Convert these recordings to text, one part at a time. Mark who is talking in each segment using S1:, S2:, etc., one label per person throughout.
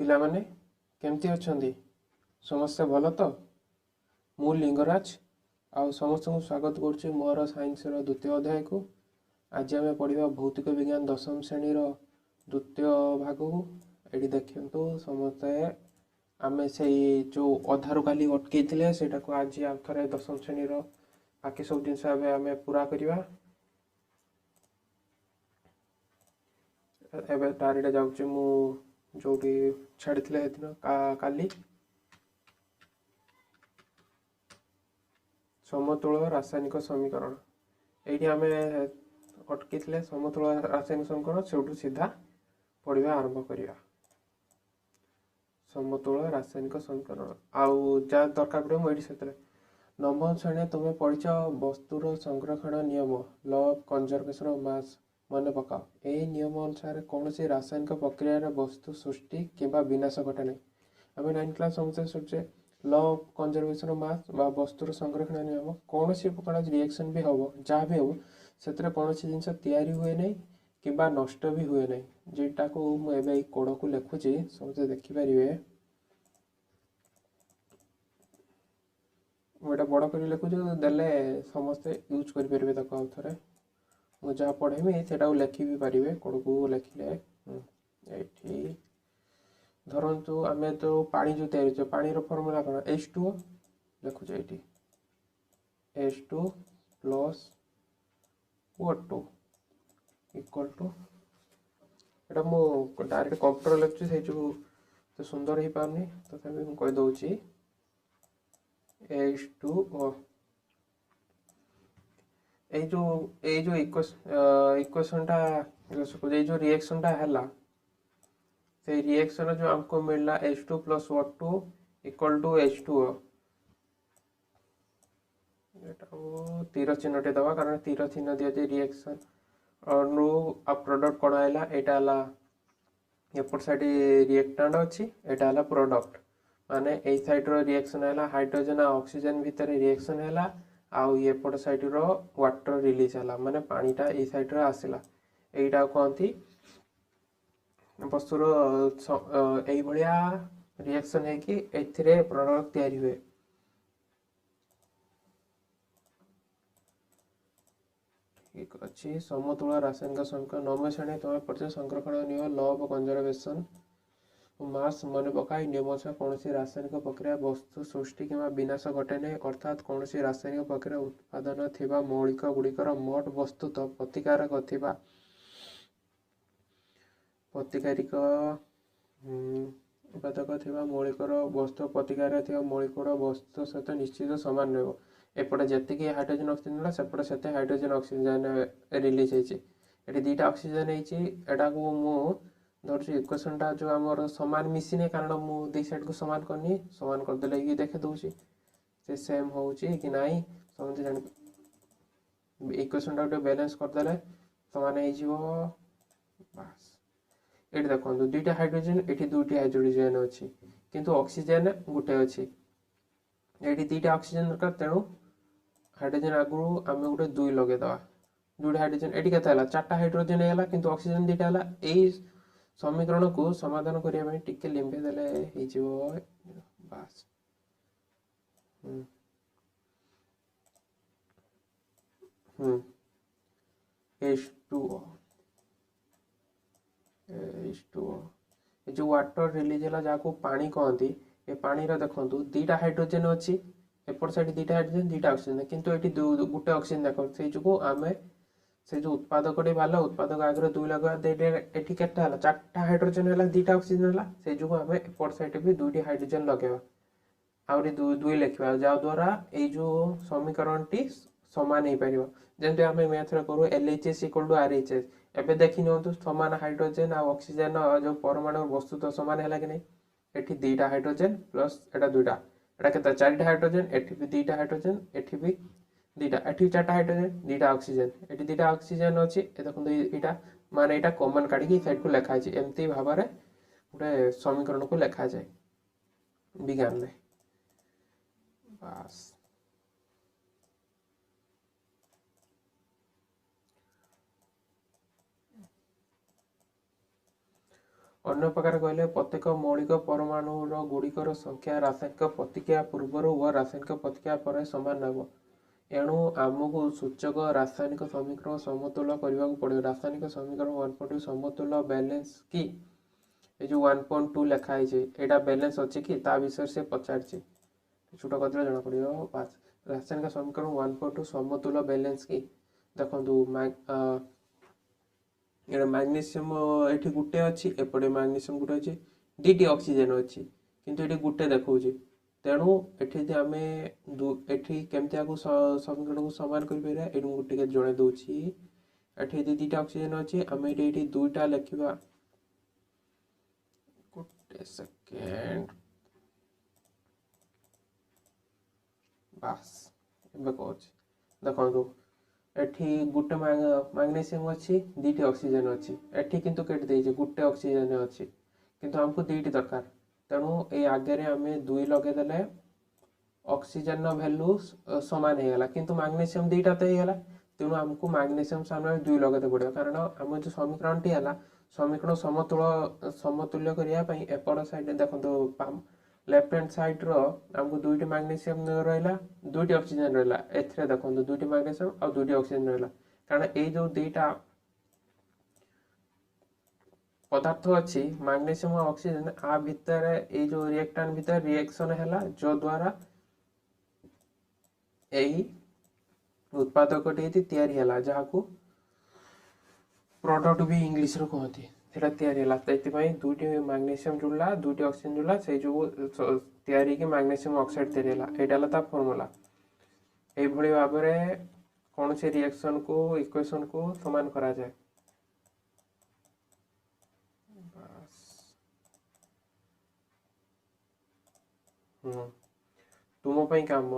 S1: ପିଲାମାନେ କେମିତି ଅଛନ୍ତି? ସମସ୍ତେ ଭଲ ତ? ମୁଁ ଲିଙ୍ଗରାଜ ଆଉ ସମସ୍ତଙ୍କୁ ସ୍ୱାଗତ କରୁଛି ମୋର ସାଇନ୍ସର ଦ୍ୱିତୀୟ ଅଧ୍ୟାୟକୁ। ଆଜି ଆମେ ପଢ଼ିବା ଭୌତିକ ବିଜ୍ଞାନ ଦଶମ ଶ୍ରେଣୀର ଦ୍ୱିତୀୟ ଭାଗକୁ। ଏଠି ଦେଖନ୍ତୁ ସମସ୍ତେ ଆମେ ସେଇ ଯେଉଁ ଅଧାରୁ କାଲି ଅଟକେଇଥିଲେ ସେଇଟାକୁ ଆଜି ଆଉ ଥରେ ଦଶମ ଶ୍ରେଣୀର ବାକି ସବୁ ଜିନିଷ ଏବେ ଆମେ ପୁରା କରିବା। ଏବେ ଡାଇରେକ୍ଟ ଯାଉଛି ମୁଁ ଯେଉଁଠି ଛାଡ଼ିଥିଲେ ସେଦିନ କାଲି। ସମତୁଳ ରାସାୟନିକ ସମୀକରଣ। ଏଇଠି ଆମେ ଅଟକିଥିଲେ ସମତୁଳ ରାସାୟନିକ ସମୀକରଣ, ସେଇଠୁ ସିଧା ପଢ଼ିବା ଆରମ୍ଭ କରିବା। ସମତୁଳ ରାସାୟନିକ ସମୀକରଣ ଆଉ ଯାହା ଦରକାର ପଡ଼ିବ ମୁଁ ଏଇଠି ସେଥିରେ। ନବମ ଶ୍ରେଣୀରେ ତୁମେ ପଢ଼ିଛ ବସ୍ତୁର ସଂରକ୍ଷଣ ନିୟମ, ଲ ଅଫ୍ କନଜରଭେସନ୍ ଅଫ୍ ମାସ୍। ମନେ ପକାଅ, ଏହି ନିୟମ ଅନୁସାରେ କୌଣସି ରାସାୟନିକ ପ୍ରକ୍ରିୟାରେ ବସ୍ତୁ ସୃଷ୍ଟି କିମ୍ବା ବିନାଶ ଘଟେ ନାହିଁ। ଆମେ 9th କ୍ଲାସ୍ ସମସ୍ତେ ଶୁଣିଛେ law of conservation of mass ବା ବସ୍ତୁର ସଂରକ୍ଷଣ ନିୟମ। କୌଣସି ପ୍ରକାର ରିଏକ୍ସନ୍ ବି ହେବ, ଯାହା ବି ହେବ, ସେଥିରେ କୌଣସି ଜିନିଷ ତିଆରି ହୁଏ ନାହିଁ କିମ୍ବା ନଷ୍ଟ ବି ହୁଏ ନାହିଁ। ଯେଟାକୁ ମୁଁ ଏବେ ଏଇ କୋଡ଼କୁ ଲେଖୁଛି ସମସ୍ତେ ଦେଖିପାରିବେ। ମୁଁ ଏଇଟା ବଡ଼ କରି ଲେଖୁଛି, ଦେଲେ ସମସ୍ତେ ୟୁଜ୍ କରିପାରିବେ ତାକୁ ଆଉ ଥରେ। ମୁଁ ଯାହା ପଢ଼େଇବି ସେଇଟାକୁ ଲେଖି ବି ପାରିବେ। କୋଡ଼କୁ ଲେଖିଲେ ଏଇଠି ଧରନ୍ତୁ ଆମେ ତ ପାଣି ଯେଉଁ ତିଆରି କରୁଛେ, ପାଣିର ଫର୍ମୁଲା କ'ଣ? H2O ଲେଖୁଛେ ଏଇଠି, H2 plus O2 equal to, ଏଇଟା ମୁଁ ଡାଇରେକ୍ଟ କମ୍ପ୍ୟୁଟର ଲେଖୁଛି ସେଇ ଯେଉଁ ତ ସୁନ୍ଦର ହେଇପାରୁନି, ତଥାପି ମୁଁ କହିଦେଉଛି H2O। এই ଯେଉଁ ଇକ୍ୱେସନଟା, ଏଇ ଯେଉଁ ରିଏକ୍ସନଟା ହେଲା, ସେଇ ରିଏକ୍ସନ ଯେଉଁ ଆମକୁ ମିଳିଲା H2 plus O2 equal to H2O। ଏଟାକୁ ତୀର ଚିହ୍ନଟେ ଦେବା, କାରଣ ତୀର ଚିହ୍ନ ଦିଆଯାଏ ରିଏକ୍ସନରୁ ଆଉ ପ୍ରଡକ୍ଟ କ'ଣ ହେଲା, ଏଇଟା ହେଲା ଏପଟ ସାଇଡ୍ ରିଏକ୍ଟାଣ୍ଟ ଅଛି, ଏଇଟା ହେଲା ପ୍ରଡକ୍ଟ। ମାନେ ଏଇ ସାଇଡ୍ର ରିଏକ୍ସନ ହେଲା ହାଇଡ୍ରୋଜେନ୍ ଆଉ ଅକ୍ସିଜେନ୍ ଭିତରେ ରିଏକ୍ସନ ହେଲା, ଆଉ ଏପଟ ସାଇଡ୍ର ୱାଟର ରିଲିଜ୍ ହେଲା, ମାନେ ପାଣିଟା ଏଇ ସାଇଡ୍ରେ ଆସିଲା। ଏଇଟାକୁ କହନ୍ତି ବସ୍ତୁର ଏଇଭଳିଆ ରିଏକ୍ସନ ହେଇକି ଏଥିରେ ପ୍ରଡକ୍ଟ ତିଆରି ହୁଏ। ଠିକ୍ ଅଛି। ସମତୁଳ ରାସାୟନିକ ସମୀକରଣ। ନବମ ଶ୍ରେଣୀ ତୁମେ ପଢ଼ିଛ ସଂରକ୍ଷଣ ନିୟମ, ଲ ଅଫ୍ କନଜରଭେସନ୍ ମାସ୍। ମନେ ପକା, ଏହି ନିୟମ ଅନୁସାରେ କୌଣସି ରାସାୟନିକ ପ୍ରକ୍ରିୟା ବସ୍ତୁ ସୃଷ୍ଟି କିମ୍ବା ବିନାଶ ଘଟେ ନାହିଁ, ଅର୍ଥାତ୍ କୌଣସି ରାସାୟନିକ ପ୍ରକ୍ରିୟା ଉତ୍ପାଦନ ଥିବା ମୌଳିକ ଗୁଡ଼ିକର ମୋଟ ବସ୍ତୁତଃ ପ୍ରତିକାରକ ଥିବା ମୌଳିକର ବସ୍ତୁ ପ୍ରତିକାର ଥିବା ମୌଳିକର ବସ୍ତୁ ସହିତ ନିଶ୍ଚିତ ସମାନ ରହିବ। ଏପଟେ ଯେତିକି ହାଇଡ୍ରୋଜେନ୍ ଅକ୍ସିଜେନ୍ ହେଲା, ସେପଟେ ସେତେ ହାଇଡ୍ରୋଜେନ୍ ଅକ୍ସିଜେନ୍ ରିଲିଜ୍ ହେଇଛି। ଏଠି ଦୁଇଟା ଅକ୍ସିଜେନ୍ ହେଇଛି, ଏଟାକୁ ମୁଁ ଧରୁଛି ଇକ୍ୱେସନଟା ଯେଉଁ ଆମର ସମାନ ମିଶିନି, କାରଣ ମୁଁ ଦୁଇ ସାଇଡ୍କୁ ସମାନ କରିନି। ସମାନ କରିଦେଲେ କି ଦେଖି ଦେଉଛି ସେ ସେମ୍ ହେଉଛି କି ନାହିଁ ସମସ୍ତେ ଜାଣି। ଇକ୍ୱେସନଟା ଗୋଟେ ବାଲାନ୍ସ କରିଦେଲେ ସମାନ ହେଇଯିବ। ବାସ୍, ଏଠି ଦେଖନ୍ତୁ ଦୁଇଟା ହାଇଡ୍ରୋଜେନ୍, ଏଠି ଦୁଇଟି ହାଇଡ୍ରୋଜେନ୍ ଅଛି, କିନ୍ତୁ ଅକ୍ସିଜେନ୍ ଗୋଟେ ଅଛି। ଏଠି ଦୁଇଟା ଅକ୍ସିଜେନ୍ ଦରକାର, ତେଣୁ ହାଇଡ୍ରୋଜେନ୍ ଆଗରୁ ଆମେ ଗୋଟେ 2 ଲଗେଇଦେବା। ଦୁଇଟା ହାଇଡ୍ରୋଜେନ୍, ଏଠି କେତେ ହେଲା? 4ଟା ହାଇଡ୍ରୋଜେନ୍ ହେଇଗଲା, କିନ୍ତୁ ଅକ୍ସିଜେନ୍ 2ଟା ହେଲା। ଏଇ ସମୀକରଣକୁ ସମାଧାନ କରିବା ପାଇଁ ଟିକେ ଲିମ୍ବି ଦେଲେ ହେଇଯିବ। ବାସ୍, H2O। ଏ ଯେଉଁ ୱାଟର ରିଲିଜ୍ ହେଲା, ଯାହାକୁ ପାଣି କହନ୍ତି, ଏ ପାଣିର ଦେଖନ୍ତୁ ଦୁଇଟା ହାଇଡ୍ରୋଜେନ୍ ଅଛି, ଏପଟ ସାଇଡ୍ ଦୁଇଟା ହାଇଡ୍ରୋଜେନ୍, ଦୁଇଟା ଅକ୍ସିଜେନ୍, କିନ୍ତୁ ଏଠି ଗୋଟେ ଅକ୍ସିଜେନ୍ ଦେଖନ୍ତୁ। ସେଇ ଯୋଗୁଁ ଆମେ ସେ ଯେଉଁ ଉତ୍ପାଦକଟି ବାହାରିଲା, ଉତ୍ପାଦକ ଆଗରେ 2 ଲଗେଇବା। ଏଠି କେତେ ହେଲା? 4ଟା ହାଇଡ୍ରୋଜେନ୍ ହେଲା, 2ଟା ଅକ୍ସିଜେନ୍ ହେଲା। ସେଇ ଯୋଗୁଁ ଆମେ ଏପଟ ସାଇଡ୍ ବି 2ଟି ହାଇଡ୍ରୋଜେନ୍ ଲଗେଇବା, ଆହୁରି 2 ଲେଖିବା, ଯାହାଦ୍ୱାରା ଏଇ ଯେଉଁ ସମୀକରଣଟି ସମାନ ହେଇପାରିବ। ଯେମିତି ଆମେ ମ୍ୟାଥରେ କରୁ LHS ଇକ୍ୱାଲ୍ ଟୁ RHS। ଏବେ ଦେଖି ନିଅନ୍ତୁ, ସମାନ ହାଇଡ୍ରୋଜେନ୍ ଆଉ ଅକ୍ସିଜେନ୍ ଯେଉଁ ପରମାଣୁ ବସ୍ତୁତ ସମାନ ହେଲା କି ନାହିଁ? ଏଠି 2ଟା ହାଇଡ୍ରୋଜେନ୍ ପ୍ଲସ୍ ଏଟା 2ଟା, ଏଟା କେତେ? 4ଟା ହାଇଡ୍ରୋଜେନ୍, ଏଠି ବି 2ଟା ହାଇଡ୍ରୋଜେନ୍, ଏଠି ବି 2ଟା, ଏଠି 4ଟା ହାଇଡ୍ରୋଜେନ୍, 2ଟା ଅକ୍ସିଜେନ୍, ଏଠି 2ଟା ଅକ୍ସିଜେନ୍ ଅଛି। ଏ ଦେଖନ୍ତୁ ଏଇଟା, ମାନେ ଏଇଟା କମନ୍ କାଢ଼ିକି ସାଇଡ୍କୁ ଲେଖା ହେଇଛି। ଏମିତି ଭାବରେ ଗୋଟେ ସମୀକରଣକୁ ଲେଖାଯାଏ ବିଜ୍ଞାନରେ। ବାସ୍, ଅନ୍ୟ ପ୍ରକାର କହିଲେ ପ୍ରତ୍ୟେକ ମୌଳିକ ପରମାଣୁର ଗୁଡ଼ିକର ସଂଖ୍ୟା ରାସାୟନିକ ପ୍ରତିକ୍ରିୟା ପୂର୍ବରୁ ଓ ରାସାୟନିକ ପ୍ରତିକ୍ରିୟା ପରେ ସମାନ ହେବ। ଏଣୁ ଆମକୁ ସୂଚକ ରାସାୟନିକ ସମୀକରଣ ସମତୁଲ କରିବାକୁ ପଡ଼ିବ। ରାସାୟନିକ ସମୀକରଣ 1.2 ସମତୁଲ ବାଲାନ୍ସ କି ଏ ଯେଉଁ 1.2 ଲେଖା ହେଇଛି ଏଇଟା ବାଲାନ୍ସ ଅଛି କି ତା ବିଷୟରେ ସେ ପଚାରିଛି। ଛୋଟ କରିଦେଲେ ଜଣାପଡ଼ିବ। ବାସ୍ ରାସାୟନିକ ସମୀକରଣ 1.2 ସମତୁଲ ବାଲାନ୍ସ କି ଦେଖନ୍ତୁ ଏଇଟା ମାଗ୍ନେସିୟମ ଏଠି ଗୋଟେ ଅଛି, ଏପଟେ ମାଗ୍ନେସିୟମ ଗୋଟେ ଅଛି, ଦୁଇଟି ଅକ୍ସିଜେନ ଅଛି କିନ୍ତୁ ଏଠି ଗୋଟେ ଦେଖାଉଛି। ତେଣୁ ଏଠି ଯଦି ଆମେ ଏଠି କେମିତି ଆକୁ ସମୀକରଣକୁ ସମାନ କରିପାରିବା ଏଠି ମୁଁ ଟିକେ ଜଣେଇ ଦେଉଛି। ଏଠି ଯଦି ଦୁଇଟା ଅକ୍ସିଜେନ ଅଛି ଆମେ ଏଠି ଦୁଇଟା ଲେଖିବା। ଗୋଟେ ସେକେଣ୍ଡ, ବାସ୍ ଏବେ କହୁଛି। ଦେଖନ୍ତୁ ଏଠି ଗୋଟେ ମାଗ୍ନେସିୟମ ଅଛି, ଦୁଇଟି ଅକ୍ସିଜେନ ଅଛି। ଏଠି କିନ୍ତୁ କେତେ ଦେଇଛି ଗୋଟେ ଅକ୍ସିଜେନ ଅଛି କିନ୍ତୁ ଆମକୁ ଦୁଇଟି ଦରକାର। ତେଣୁ ଏଇ ଆଗରେ ଆମେ 2 ଲଗେଇଦେଲେ ଅକ୍ସିଜେନର ଭ୍ୟାଲୁ ସମାନ ହେଇଗଲା କିନ୍ତୁ ମାଗ୍ନେସିୟମ ଦୁଇଟା ତ ହେଇଗଲା। ତେଣୁ ଆମକୁ ମାଗ୍ନେସିୟମ ସାମ୍ନାରେ 2 ଲଗାଇବାକୁ ପଡ଼ିବ କାରଣ ଆମର ଯେଉଁ ସମୀକରଣଟି ହେଲା ସମୀକରଣ ସମତୁଲ୍ୟ କରିବା ପାଇଁ ଏପଟ ସାଇଡ୍ ଦେଖନ୍ତୁ ଲେଫ୍ଟ ହ୍ୟାଣ୍ଡ ସାଇଡ୍ର ଆମକୁ 2ଟି ମାଗ୍ନେସିୟମ ରହିଲା, 2ଟି ଅକ୍ସିଜେନ ରହିଲା। ଏଥିରେ ଦେଖନ୍ତୁ 2ଟି ମାଗ୍ନେସିୟମ ଆଉ 2ଟି ଅକ୍ସିଜେନ ରହିଲା କାରଣ ଏଇ ଯେଉଁ ଦୁଇଟା ପଦାର୍ଥ ଅଛି ମାଗ୍ନେସିୟମ ଆଉ ଅକ୍ସିଜେନ ଆ ଭିତରେ ଏଇ ଯେଉଁ ରିଏକ୍ଟାଣ୍ଟ ଭିତରେ ରିଏକ୍ସନ ହେଲା ଯଦ୍ୱାରା ଏହି ଉତ୍ପାଦକଟି ତିଆରି ହେଲା ଯାହାକୁ ପ୍ରଡକ୍ଟ ବି ଇଂଲିଶରେ କୁହନ୍ତି। ସେଟା ତିଆରି ହେଲା ସେଥିପାଇଁ 2ଟି ମାଗ୍ନେସିୟମ ଯୋଡ଼ିଲା 2ଟି ଅକ୍ସିଜେନ ଯୋଡ଼ିଲା ସେଇ ଯୋଗୁଁ ତିଆରି ହେଇକି ମାଗ୍ନେସିୟମ ଅକ୍ସାଇଡ୍ ତିଆରି ହେଲା। ଏଇଟା ହେଲା ତା ଫର୍ମୁଲା। এইଭଳି ଭାବରେ କୌଣସି ରିଏକ୍ସନକୁ ଇକ୍ୱେସନକୁ ସମାନ କରାଯାଏ। ତୁମ ପାଇଁ କାମ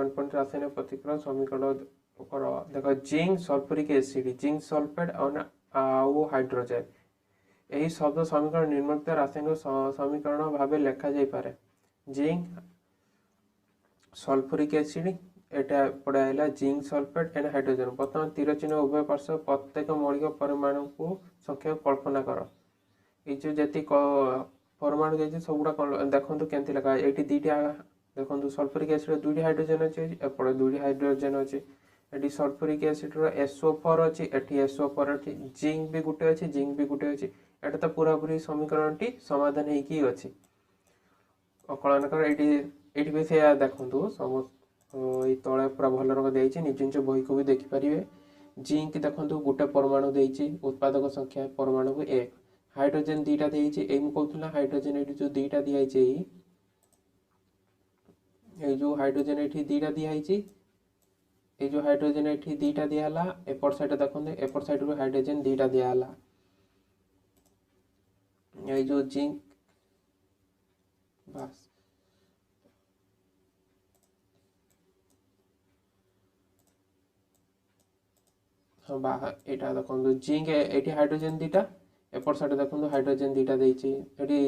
S1: 1.2 ରାସାୟନିକ ପ୍ରତିକ୍ରିୟା ସମୀକରଣ କର। ଦେଖ zinc sulphuric acid, zinc sulphate ଆଉ ହାଇଡ୍ରୋଜେନ୍ ଏହି ଶବ୍ଦ ସମୀକରଣ ନିମ୍ନଲିଖିତ ରାସାୟନିକ ସମୀକରଣ ଭାବେ ଲେଖାଯାଇପାରେ। ଜିଙ୍କ୍ ସଲଫ୍ୟୁରିକ୍ ଏସିଡ୍ এটা পড়ে আইলা জিঙ্ক সলফেট এন্ড হাইড্রোজেন। বর্তমান তীর চিহ্ন উভয় পার্শ্ব প্রত্যেক মৌলিক পরমাণু সংখ্যা কল্পনা কর। এই যে যেতি পরমাণু যাইছে সবগুলা দেখন্তু কেমতি লেখা এটি দুইটা দেখন্তু সলফ্ୟୁରିକ୍ ଏସିଡ୍ ଦୁଇଟି ହାଇଡ୍ରୋଜେନ୍ ଅଛି, ଏପଟେ ଦୁଇଟି ହାଇଡ୍ରୋଜେନ୍ ଅଛି। ଏଠି ସଲଫ୍ୟୁରିକ୍ ଏସିଡ୍ର SO4 ଅଛି, ଏଠି SO4 ଅଛି, ଜିଙ୍କ୍ ବି ଗୋଟେ ଅଛି, ଜିଙ୍କ୍ ବି ଗୋଟେ ଅଛି। ଏଟା ତ ପୁରାପୁରି ସମୀକରଣଟି ସମାଧାନ ହେଇକି ଅଛି। ଅକଳନ କର ଏଠି ବି ସେୟା ଦେଖନ୍ତୁ এই তଳେ ପୁରା ଭଲ ରଙ୍ଗ ଦେଇଛି, ନିଜ ନିଜ ବହିକୁ ବି ଦେଖିପାରିବେ। ଜିଙ୍କ୍ ଦେଖନ୍ତୁ ଗୋଟେ ପରମାଣୁ ଦେଇଛି, ଉତ୍ପାଦକ ସଂଖ୍ୟା ପରମାଣୁକୁ 1। ହାଇଡ୍ରୋଜେନ୍ ଦୁଇଟା ଦେଇଛି, ଏଇ ମୁଁ କହୁଥିଲି ହାଇଡ୍ରୋଜେନ୍ ଏଠି ଯେଉଁ ଦୁଇଟା ଦିଆଯାଇଛି এই ଯେଉଁ ହାଇଡ୍ରୋଜେନ୍ ଏଠି ଦୁଇଟା ଦିଆହେଇଛି, এই ଯେଉଁ ହାଇଡ୍ରୋଜେନ୍ ଏଠି ଦୁଇଟା ଦିଆହେଲା, ଏପଟ ସାଇଡ୍ ଦେଖନ୍ତୁ ଏପଟ ସାଇଡ୍ରୁ ହାଇଡ୍ରୋଜେନ୍ ଦୁଇଟା ଦିଆହେଲା। এই ଯେଉଁ ଜିଙ୍କ୍ ବାସ୍ এটা দেখନ୍ତୁ জিঙ্ক এটি হাইড্ରୋଜେନ୍ ଦୁଇଟା, ଏପଟ ସାଇଡ୍ ଦେଖନ୍ତୁ ହାଇଡ୍ରୋଜେନ୍ ଦୁଇଟା ଦେଇଛି। ଏଠି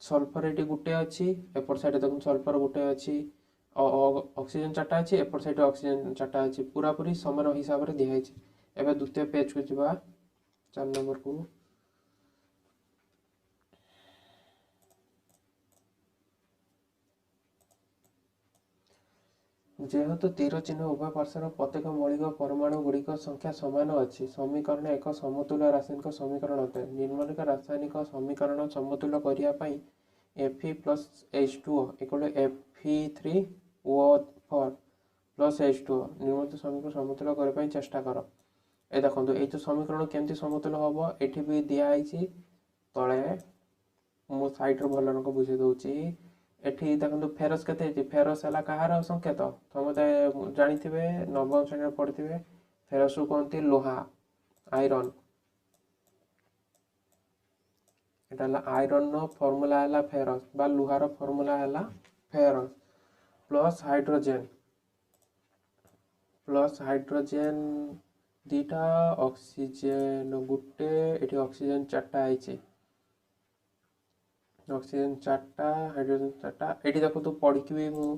S1: ସଲଫର ଏଠି ଗୋଟେ ଅଛି, ଏପଟ ସାଇଡ୍ ଦେଖନ୍ତୁ ସଲଫର ଗୋଟେ ଅଛି, ଅକ୍ସିଜେନ୍ 4ଟା ଅଛି, ଏପଟ ସାଇଡ୍ ଅକ୍ସିଜେନ୍ 4ଟା ଅଛି। ପୁରାପୁରି ସମାନ ହିସାବରେ ଦିଆହେଇଛି। ଏବେ ଦ୍ୱିତୀୟ ପେଜକୁ ଯିବା, 4 ନମ୍ବରକୁ। যেহেতু তীর চিহ্ন উভয় পার্শ্বর প্রত্যেক মৌলিক পরমাণু গুড়িক সংখ্যা সমান ଅଛି সমীকରଣ ଏକ ସମତୁଲ ରାସାୟନିକ ସମୀକରଣ ଅଟେ। ନିମ୍ନଲିଖିତ ରାସାୟନିକ ସମୀକରଣ ସମତୁଲ କରିବା ପାଇଁ Fe plus H2O equal to Fe3O4 plus H2O ନିମ୍ନଲିଖିତ ସମୀକରଣ ସମତୁଲ କରିବା ପାଇଁ ଚେଷ୍ଟା କର। ଏ ଦେଖନ୍ତୁ ଏଇ ଯେଉଁ ସମୀକରଣ କେମିତି ସମତୁଲ ହେବ ଏଠି ବି ଦିଆହେଇଛି। ତଳେ ମୁଁ ସାଇଡ୍ରୁ ଭଲ ରଙ୍ଗ ବୁଝେଇ ଦେଉଛି। ଏଠି ଦେଖନ୍ତୁ ଫେରସ୍ କେତେ ହେଇଛି, ଫେରସ୍ ହେଲା କାହାର ସଂକେତ ସମସ୍ତେ ଜାଣିଥିବେ, ନବମ ଶ୍ରେଣୀରେ ପଢ଼ିଥିବେ। ଫେରସ୍କୁ କୁହନ୍ତି ଲୁହା, ଆଇରନ୍। এটা ହେଲା ଆଇରନ୍ର ଫର୍ମୁଲା ହେଲା ଫେରସ୍ ବା ଲୁହାର ଫର୍ମୁଲା ହେଲା ଫେରସ୍ ପ୍ଲସ୍ ହାଇଡ୍ରୋଜେନ୍ ଦୁଇଟା, ଅକ୍ସିଜେନ୍ ଗୋଟେ, ଏଠି ଅକ୍ସିଜେନ୍ 4ଟା ହେଇଛି, ଅକ୍ସିଜେନ୍ 4ଟା, ହାଇଡ୍ରୋଜେନ୍ 4ଟା। ଏଠି ଦେଖନ୍ତୁ ପଢ଼ିକି ବି ମୁଁ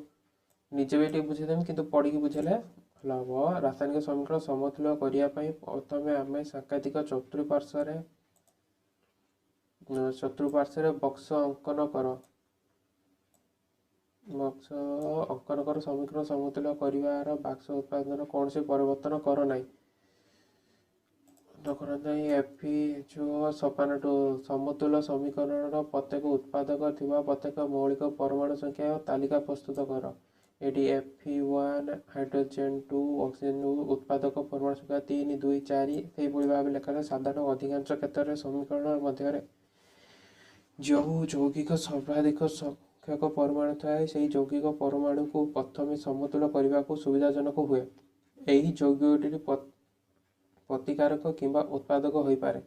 S1: ନିଜେ ବି ଟିକେ ବୁଝେଇଦେବି କିନ୍ତୁ ପଢ଼ିକି ବୁଝେଇଲେ ଭଲ ହେବ। ରାସାୟନିକ ସମୀକରଣ ସମତୁଲ କରିବା ପାଇଁ ପ୍ରଥମେ ଆମେ ସାଂକେତିକ ଚତୁଃପାର୍ଶ୍ୱରେ ଚତୁଃପାର୍ଶ୍ୱରେ ବକ୍ସ ଅଙ୍କନ କର। ବକ୍ସ ଅଙ୍କନ କର ସମୀକରଣ ସମତୁଲ କରିବାର ବାକ୍ସ ଉତ୍ପାଦନ କୌଣସି ପରିବର୍ତ୍ତନ କର ନାହିଁ। ଏଫି ଯୋ ସୋପାନଠୁ ସମତୁଲ ସମୀକରଣର ପ୍ରତ୍ୟେକ ଉତ୍ପାଦକ ଥିବା ପ୍ରତ୍ୟେକ ମୌଳିକ ପରମାଣୁ ସଂଖ୍ୟା ତାଲିକା ପ୍ରସ୍ତୁତ କର। ଏଠି Fe1 ହାଇଡ୍ରୋଜେନ 2 ଅକ୍ସିଜେନ ଉତ୍ପାଦକ ପରମାଣୁ ସଂଖ୍ୟା 3, 2, 4 ସେଇଭଳି ଭାବେ ଲେଖାଯାଏ। ସାଧାରଣ ଅଧିକାଂଶ କ୍ଷେତ୍ରରେ ସମୀକରଣ ମଧ୍ୟରେ ଯେଉଁ ଯୌଗିକ ସର୍ବାଧିକ ସଂଖ୍ୟକ ପରମାଣୁ ଥାଏ ସେହି ଯୌଗିକ ପରମାଣୁକୁ ପ୍ରଥମେ ସମତୁଲ କରିବାକୁ ସୁବିଧାଜନକ ହୁଏ। ଏହି ଯୌଗିକଟି ପ୍ରତିକାରକ କିମ୍ବା ଉତ୍ପାଦକ ହୋଇପାରେ।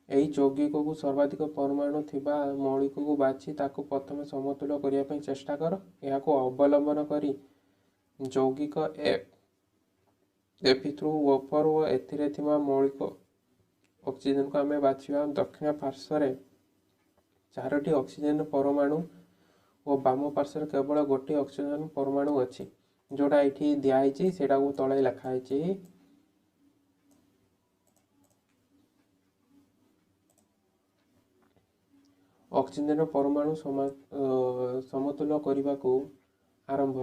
S1: ଏହି ଯୌଗିକକୁ ସର୍ବାଧିକ ପରମାଣୁ ଥିବା ମୌଳିକକୁ ବାଛି ତାକୁ ପ୍ରଥମେ ସମତୁଲ କରିବା ପାଇଁ ଚେଷ୍ଟା କର। ଏହାକୁ ଅବଲମ୍ବନ କରି ଯୌଗିକ ଏଫି ଓପର ଓ ଏଥିରେ ଥିବା ମୌଳିକ ଅକ୍ସିଜେନକୁ ଆମେ ବାଛିବା। ଦକ୍ଷିଣ ପାର୍ଶ୍ୱରେ 4ଟି ଅକ୍ସିଜେନ ପରମାଣୁ ଓ ବାମ ପାର୍ଶ୍ୱରେ କେବଳ ଗୋଟିଏ ଅକ୍ସିଜେନ ପରମାଣୁ ଅଛି। ଯୋଉଟା ଏଠି ଦିଆହେଇଛି ସେଇଟାକୁ ତଳେ ଲେଖା ହେଇଛି। ଅକ୍ସିଜେନ ପରମାଣୁ ସମତୁଲ କରିବାକୁ ଆରମ୍ଭ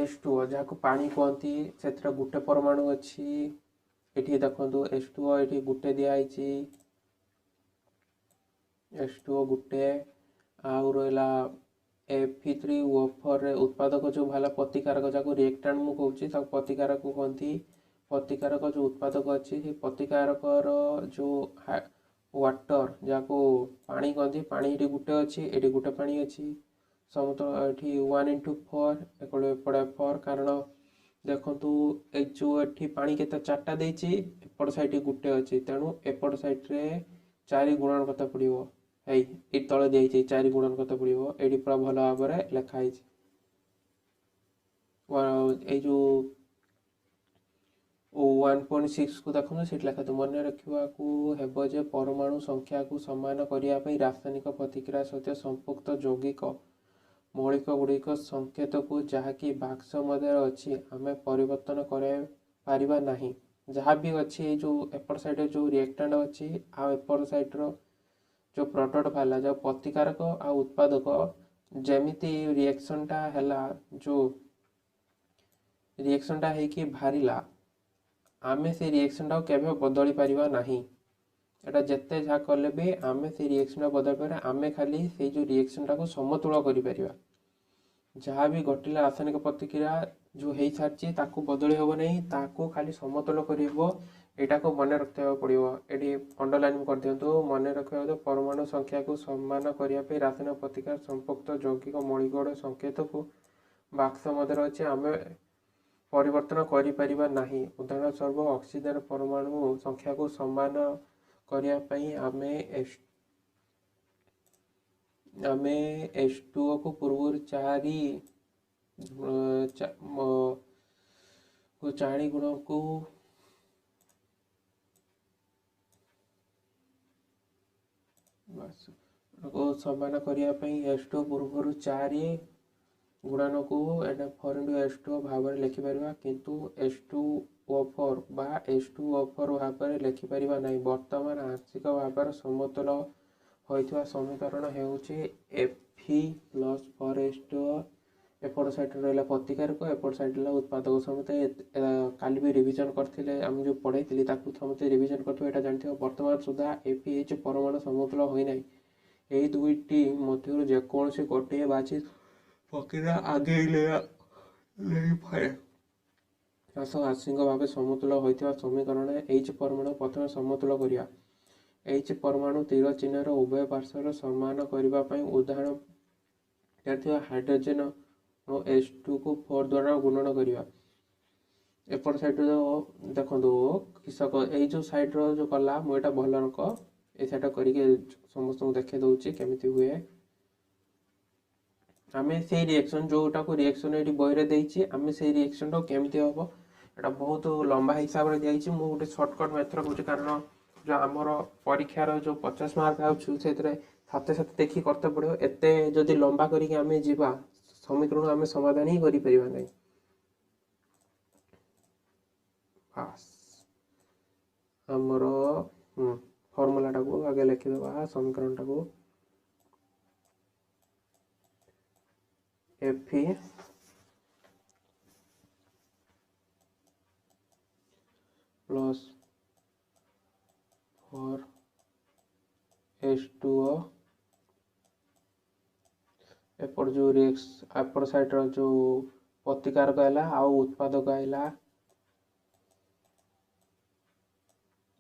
S1: H2O ଯାହାକୁ ପାଣି କୁହନ୍ତି ସେଥିରେ ଗୋଟେ ପରମାଣୁ ଅଛି। ଏଠି ଦେଖନ୍ତୁ H2O ଏଠି ଗୋଟେ ଦିଆହେଇଛି। H2O ଗୋଟେ ଆଉ ରହିଲା Fe3O4 ଉତ୍ପାଦକ ଯୋଉ ଭଲ ପ୍ରତିକାରକ ଯାହାକୁ ରିଏକ୍ଟାଣ୍ଟ ମୁଁ କହୁଛି ତାକୁ ପ୍ରତିକାରକ କୁହନ୍ତି। ପ୍ରତିକାରକ ଯୋଉ ଉତ୍ପାଦକ ଅଛି ସେ ପ୍ରତିକାରକର ଯୋଉ ୱାଟର ଯାହାକୁ ପାଣି କହନ୍ତି, ପାଣି ଏଠି ଗୋଟେ ଅଛି, ଏଠି ଗୋଟେ ପାଣି ଅଛି। ସମତଳ ଏଠି 1x4 ଏପଟେ 4 କାରଣ ଦେଖନ୍ତୁ ଏ ଯୋଉ ଏଠି ପାଣି କେତେ 4ଟା ଦେଇଛି, ଏପଟ ସାଇଡ୍ ଗୋଟେ ଅଛି, ତେଣୁ ଏପଟ ସାଇଡ୍ରେ 4 ଗୁଣନ କଥା ପଡ଼ିବ। ଏଇ ତଳେ ଦିଆହେଇଛି 4 ଗୁଣନ କଥା ପଡ଼ିବ। ଏଇଠି ପୁରା ଭଲ ଭାବରେ ଲେଖା ହେଇଛି। ଏଇ ଯୋଉ 1.6 କୁ ଦେଖନ୍ତୁ ସେଠି ଲେଖା ମନେ ରଖିବାକୁ ହେବ ଯେ ପରମାଣୁ ସଂଖ୍ୟାକୁ ସମାନ କରିବା ପାଇଁ ରାସାୟନିକ ପ୍ରତିକ୍ରିୟା ସହିତ ସମ୍ପୃକ୍ତ ଯୌଗିକ ମୌଳିକ ଗୁଡ଼ିକ ସଂକେତକୁ ଯାହାକି ବାକ୍ସ ମଧ୍ୟରେ ଅଛି ଆମେ ପରିବର୍ତ୍ତନ କରିପାରିବା ନାହିଁ। ଯାହା ବି ଅଛି ଏଇ ଯୋଉ ଏପଟ ସାଇଡ୍ରେ ଯୋଉ ରିଏକ୍ଟାଣ୍ଟ ଅଛି ଆଉ ଏପଟ ସାଇଡ୍ର ଯୋଉ ପ୍ରଡକ୍ଟ ବାହାରିଲା ଯୋଉ ପ୍ରତିକାରକ ଆଉ ଉତ୍ପାଦକ ଯେମିତି ରିଏକ୍ସନଟା ହେଲା, ଯୋଉ ରିଏକ୍ସନଟା ହେଇକି ବାହାରିଲା ଆମେ ସେ ରିଏକ୍ସନଟାକୁ କେବେ ବଦଳି ପାରିବା ନାହିଁ। ଏଟା ଯେତେ ଯାହା କଲେ ବି ଆମେ ସେ ରିଏକ୍ସନଟା ବଦଳି ପାରିବା। ଆମେ ଖାଲି ସେଇ ଯୋଉ ରିଏକ୍ସନଟାକୁ ସମତୁଳ କରିପାରିବା। ଯାହା ବି ଘଟିଲା ରାସାୟନିକ ପ୍ରତିକ୍ରିୟା ଯୋଉ ହେଇସାରିଛି ତାକୁ ବଦଳି ହେବ ନାହିଁ, ତାକୁ ଖାଲି ସମତୁଲ କରିବ। ଏଇଟାକୁ ମନେ ରଖିବାକୁ ପଡ଼ିବ। ଏଠି ଅଣ୍ଡରଲାଇନ୍ କରିଦିଅନ୍ତୁ। ମନେ ରଖିବାକୁ ପରମାଣୁ ସଂଖ୍ୟାକୁ ସମାନ କରିବା ପାଇଁ ରାସାୟନିକ ପ୍ରତିକ୍ରିୟା ସମ୍ପୃକ୍ତ ଯୌଗିକ ମୌଳିକ ସଂକେତକୁ ବାକ୍ସ ମଧ୍ୟରେ ଅଛି ଆମେ ପରିବର୍ତ୍ତନ କରିପାରିବା ନାହିଁ। ଉଦାହରଣ ସ୍ୱରୂପ ଅକ୍ସିଜେନ ପରମାଣୁ ସଂଖ୍ୟାକୁ ସମାନ କରିବା ପାଇଁ ଆମେ H2O କୁ ପୂର୍ବରୁ 4 ଗୁଣକୁ ସମାନ କରିବା ପାଇଁ H2O ପୂର୍ବରୁ 4 ଗୁଣନକୁ 4x H2O ଭାବରେ ଲେଖିପାରିବା, କିନ୍ତୁ H2O4 ବା H2O4 ଭାବରେ ଲେଖିପାରିବା ନାହିଁ। ବର୍ତ୍ତମାନ ଆଂଶିକ ଭାବରେ ସମତୁଲ ହୋଇଥିବା ସମୀକରଣ ହେଉଛି Fe + 4H2O। ଏପଟ ସାଇଡ୍ରେ ରହିଲା ପ୍ରତିକାରକ, ଏପଟ ସାଇଡ୍ ହେଲା ଉତ୍ପାଦକ। ସମସ୍ତେ କାଲି ବି ରିଭିଜନ କରିଥିଲେ, ଆମେ ଯୋଉ ପଢ଼େଇଥିଲି ତାକୁ ସମସ୍ତେ ରିଭିଜନ କରିଥିବ, ଏଇଟା ଜାଣିଥିବ। ବର୍ତ୍ତମାନ ସୁଦ୍ଧା FeH ପରମାଣୁ ସମତୁଲ ହୋଇନାହିଁ। ଏହି ଦୁଇଟି ମଧ୍ୟରୁ ଯେକୌଣସି ଗୋଟିଏ ବାଛି ପ୍ରକ୍ରିୟା ଆଗେଇଲେ ଆଂଶିକ ଭାବେ ସମତୁଲ ହୋଇଥିବା ସମୀକରଣରେ H ପରମାଣୁ ପ୍ରଥମେ ସମତୁଲ କରିବା। H ପରମାଣୁ ତୀର ଚିହ୍ନର ଉଭୟ ପାର୍ଶ୍ୱରେ ସମାନ କରିବା ପାଇଁ ଉଦାହରଣ ଥିବା ହାଇଡ୍ରୋଜେନ ଓ H2 କୁ 4 ଦ୍ୱାରା ଗୁଣନ କରିବା। ଏପଟ ସାଇଡ୍ରେ ଦେଖନ୍ତୁ କୃଷକ ଏଇ ଯୋଉ ସାଇଡ୍ର ଯୋଉ କଲା, ମୁଁ ଏଇଟା ଭଲ ରକ এই ସାଇଡ୍ଟା କରିକି ସମସ୍ତଙ୍କୁ ଦେଖେଇ ଦଉଛି କେମିତି ହୁଏ। ଆମେ ସେଇ ରିଏକ୍ସନ ଯୋଉଟାକୁ ରିଏକ୍ସନ ଏଠି ବହିରେ ଦେଇଛି, ଆମେ ସେଇ ରିଏକ୍ସନଟା କେମିତି ହବ ଏଟା ବହୁତ ଲମ୍ବା ହିସାବରେ ଦିଆଯାଇଛି। ମୁଁ ଗୋଟେ ସର୍ଟକଟ୍ ମେଥଡ଼ କହୁଛି, କାରଣ ଯୋଉ ଆମର ପରୀକ୍ଷାର ଯୋଉ 50 ମାର୍କ ଆସୁଛି ସେଥିରେ ସାଥେ ଦେଖି କରତେ ପଡ଼ିବ। ଏତେ ଯଦି ଲମ୍ବା କରିକି ଆମେ ଯିବା ସମୀକରଣ ଆମେ ସମାଧାନ ହିଁ କରିପାରିବା ନାହିଁ। ଆମର फॉर्मूलाटा को आगे लिखिदेवा समीकरणटा को Fe प्लस 4H2O एपट जो रिएक्स एपट साइड जो प्रतिकारक आइला आउ उत्पादक आइला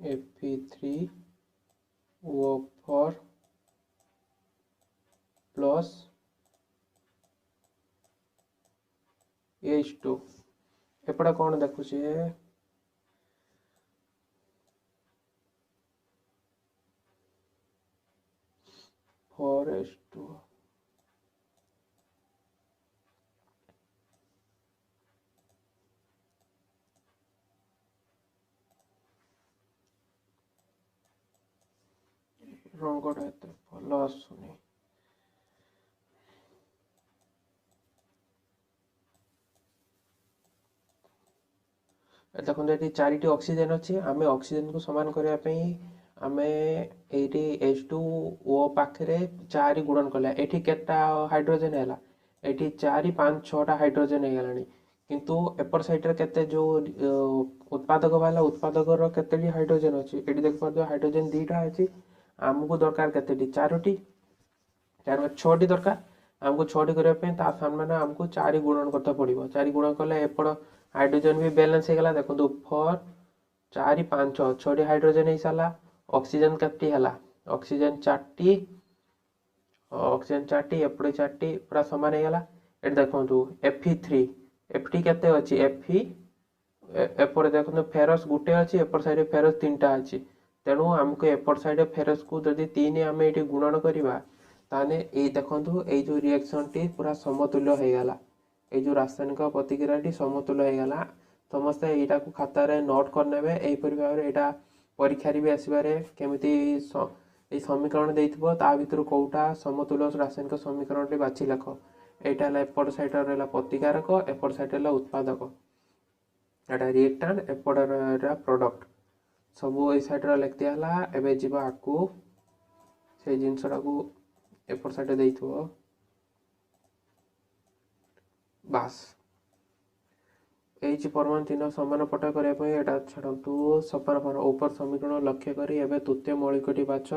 S1: Fe3O4 प्लस H2 एपटा कौन देखुचे 4H2 रंगटा एते भल आसुनी देखो ये चारिटी ऑक्सीजन अच्छी आम ऑक्सीजन को समान करने आम ये H2O पाखे चारि गुणन कला ये केटा हाइड्रोजेन है ये 4 5 6टा हाइड्रोजेन हो गलानी किंतु एपर साइड केते जो उत्पादक वाला उत्पादक केते हाइड्रोजेन अच्छी ये देख पार हाइड्रोजेन 2टा अच्छी आमको दरकार केते 4टी 6टी दरकार आमको 6टी करने सामने आमको 4 गुणन करते पड़ो 4 गुणन कले एपट हाइड्रोजन भी बैलेंस हो गला देखो 4 4 5 6टी हाइड्रोजन हो सारा ऑक्सीजन केते है ऑक्सीजन 4टी एपटे 4टी पूरा सामान हो गला ये देखो Fe3 Fe केते अच्छी Fe एपटे देखो फेरस गुटे अच्छी एपट साइड फेरस 3टा अच्छी तेणु आमको एपट साइड फेरस को जदि 3 आम ये गुणन करवा ताने ये देखो ये जो रिएक्शन टी पूरा समतुल्य हो गला ये जो रासायनिक प्रतिक्रिया समतुल्य हो गला समस्ते यहाँ को खातार नोट करने यहीपरि भाव यहाँ परीक्षा भी आसबारे केमिति समीकरण देथिबो ता भितर कोटा समतुल्य रासायनिक समीकरण बाछि लेख यहाँ एपट साइड रहा प्रतिकारक एपट साइड रहा उत्पादक यहाँ रिएक्टेंट एपट प्रोडक्ट सब ये साइड लिख दिया एवं जीवा आकु से जिनसटा को एपट साइड देथिबो बास यही परमाणु चिन्ह समान पट करने छाड़ू समान पर ऊपर समीकरण लक्ष्य करी एवं तृतीय मौलिकटी बाछ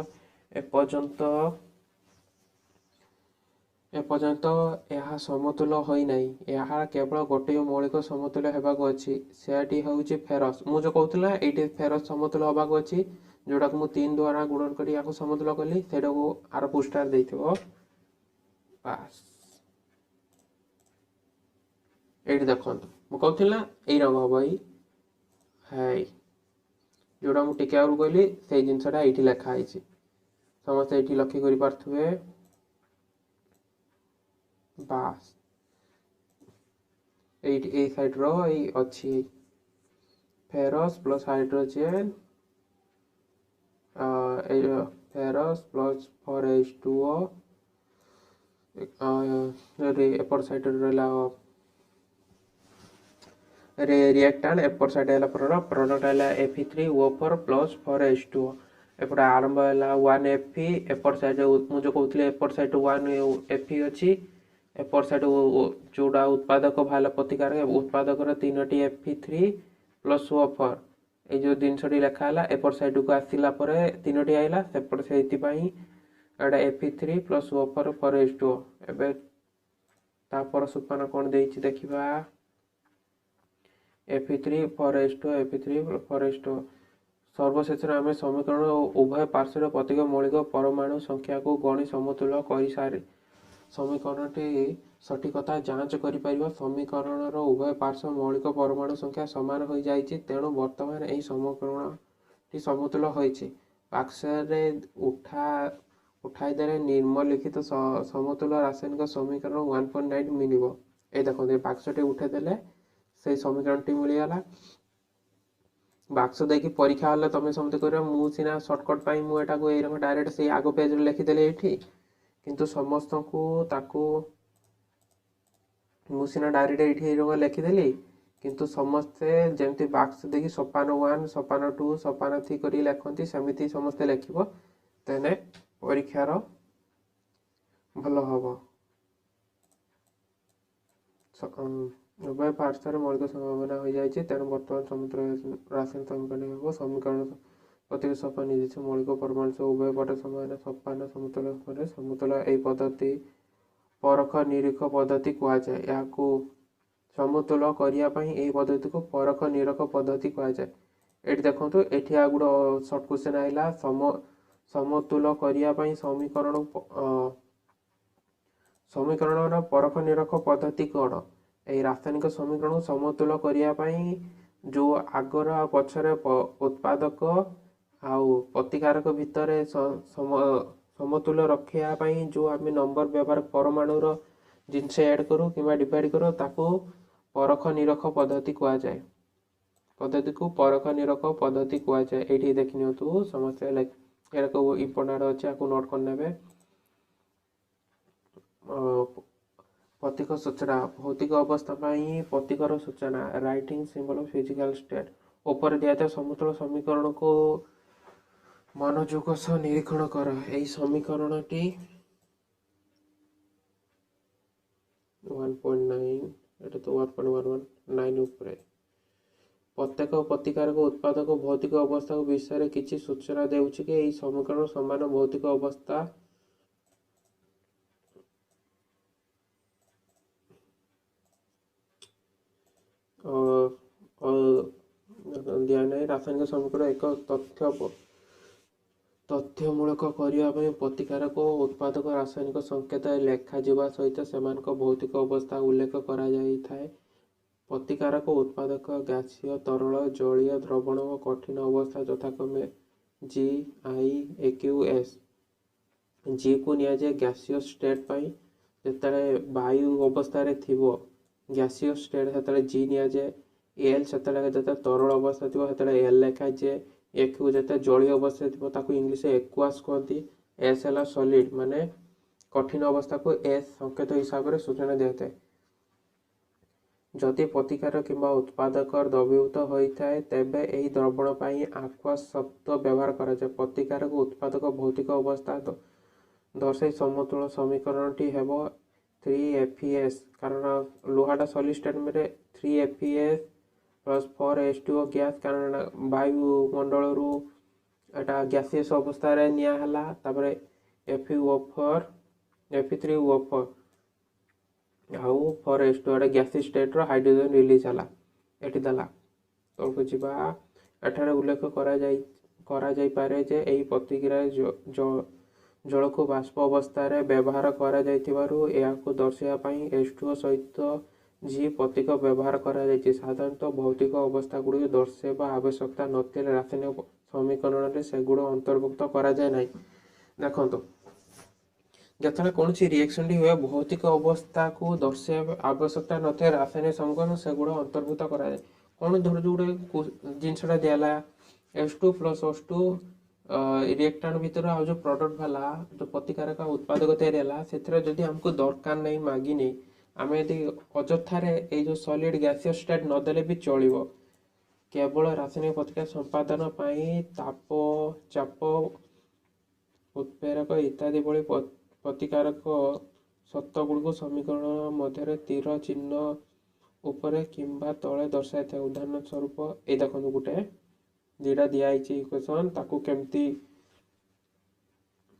S1: एपर्यंत यह समतुल्य होना यह केवल गोटे मौलिक समतुल्य होगाक अच्छी सेटी हूँ फेरस मुझे कहूला ये फेरस समतुल्य होगाक अच्छी जोटा को 3 द्वारा गुणन कर समतुल्य कली से आर पृष्ठार बास ये देखो मुझे कहूला यही रंग हम ये है जोटा मुझे आगे कहली से जिनसा ये लिखाई समस्त ये लक्ष्य कर पारे बास ये साइड रो अच्छी ferrous plus hydrogen ferrous plus 4H2O एपट साइड रहा रिएक्टेंट एपट साइड है प्रोडक्ट है Fe3O4 प्लस 4H2O एपट आरंभ है 1Fe एपट साइड मुझे कहते एपट साइड 1Fe अच्छी एपट साइड जोड़ा उत्पादक बाहर प्रतिकारक उत्पादक 3टी Fe3 प्लस O4 ये जो जिनसटी लिखाला एपट साइड को आसला 3टी आईला सेपट से Fe3 प्लस O4 4H2O एवं तापर सोपान कौन देखा Fe3 4H2O Fe3 4H2O सर्वशेष आम समीकरण उभय पार्श्व प्रत्येक मौलिक परमाणु संख्या को गणि समतुल्य कर सारी समीकरण सठिकता जांच कर समीकरण उभय पार्श्व मौलिक परमाणु संख्या सामान हो जाइए तेणु वर्तमान यही समीकरण टी समतुल्य होइछि बाक्सरे उठाईदेले निम्नलिखित समतुल्य रासायनिक समीकरण 1.9 मिलिबो ए देखो बाक्सटे उठेदेले से समीकरण टी मिलगला बाक्स देखिए परीक्षा हेल्ले तुम समझे कर मुझा सर्टकट मुझे डायरेक्ट से आग पेज लिखिदेली ये किंतु समस्त को मुझा डायरेक्ट ये लिखिदेली किंतु समस्ते जमती बाक्स देखि सोपान 1 सोपान 2 सोपान 3 करी लेखती सेमिति समस्ते लेखिबो तेने परीक्षार भल हम। उभय पार्श्वर मौलिक संभावना हो जाए तेणु बर्तमान समुद्र रासायनिक समीकरण हम समीकरण प्रत्येक सोपान निर्दिष्ट मौलिक परमाणु सह उभय पट समान सोपान समतुल समतुल यही पद्धति परख निरीख पद्धति कहुए या समतुल करने पद्धति को परख निरख पद्धति कहुए। ये देखो ये आ गोटे सर्ट क्वेश्चन आइला समतुल करने समीकरण समीकरण परख निरख पद्धति कौन यही रासायनिक समीकरण समतुल करने जो आगर आ पछरे उत्पादक आउ प्रतिकारक भितर समतुल रखापी जो आम नंबर व्यवहार परमाणुर जिनस ऐड करूँ कि डिवाइड करूँ ताको परख निरख पद्धति कहुए पद्धति को परख निरख पद्धति कहुए। ये देखनी तू समस्या इम्पोर्टाट अच्छे आपको नोट करने प्रतीक सूचना भौतिक अवस्था प्रतीकर सूचना writing symbol of physical state ऊपर दिया था समतुल समीकरण को मनोयोग सह निरीक्षण कर यही समीकरण टी 1.9 तो 1.119 उपरे प्रत्येक प्रतिकारक उत्पादक भौतिक अवस्था विषय किसी सूचना देउछि कि यही समीकरण समान भौतिक अवस्था दिया नहीं रासायनिक समीकरण एक तथ्यमूलक करने प्रतिकारक उत्पादक रासायनिक संकेत लेखा जावा सहित से भौतिक अवस्था उल्लेख करा जाई थाए। प्रतिकारक उत्पादक गैसीय तरल जलीय द्रवण और कठिन अवस्था यथाक्रमे जी आई एक्यू एस जी को नि जाए गैसीय स्टेट जिते वायु अवस्था थिबो गैसीय स्टेट से जी नि जाए एल से तरल अवस्था थी एल लेखा जाए एक्यू जो जलीय अवस्था थी इंग्लीश एक्वास कहती एस है सॉलिड माने कठिन अवस्था को एस संकेत हिसाब से सूचना दिए जदि प्रतिकार किंबा उत्पादक द्रवीभूत होता है तेबे यही द्रवण आक्वास शब्द व्यवहार करा जाए। प्रतिकारक उत्पादक भौतिक अवस्था दर्शाई समतुल समीकरण टी हेब 3FeS कारण लुहाटा सॉलिड स्टेट में 3FeS प्लस 4H2O गैस कारण वायुमंडल रु एटा गैसियस अवस्था रे निया हला तापरे FeO4 Fe3O4 आउ 4H2O एटा गैसियस स्टेट रो हाइड्रोजन रिलीज हला एटी दला तो को जिबा एठारे उल्लेख करा जाई पारे जे एही प्रतिक्रिया जल को बाष्प अवस्था रे व्यवहार करा जाइथिबारु एहाको दर्शाया पई H2O सहित जी प्रतीक व्यवहार करा जाइछि। साधारणतः भौतिक अवस्था गुड़ी दर्शाइबा आवश्यकता नथिले रासायनिक समीकरण रे सेगुड़ अंतर्भुक्त करा जाय नाही। देखंतो जतने कौन सी रिएक्शन टी हुए भौतिक अवस्था को दर्शाइबा आवश्यकता नथिले रासायनिक समीकरण सेगुड़ अंतर्भुक्त करा जाय। कौन धर जो गुटे जिनसटा दियाला H2 + H2 रिएक्टेंट भीतर आ जो प्रोडक्ट वाला जो प्रतिकारक उत्पादक तैयारी हला सेथरे जदी हमको दरकार नहीं मागी नहीं आम यदि अजथार ये सॉलिड गैसियस स्टेट नदेले भी चलो केवल रासायनिक प्रतिक्रिया संपादन ताप चाप उत्प्रेरक इत्यादि भली प्रतिकारक सत्त गुड़ समीकरण मध्य तीर चिन्ह उपरे किंबा तले दर्शाई था। उदाहरण स्वरूप ये देखो गोटे दीटा दिखाई इक्वेशन ताकू केमती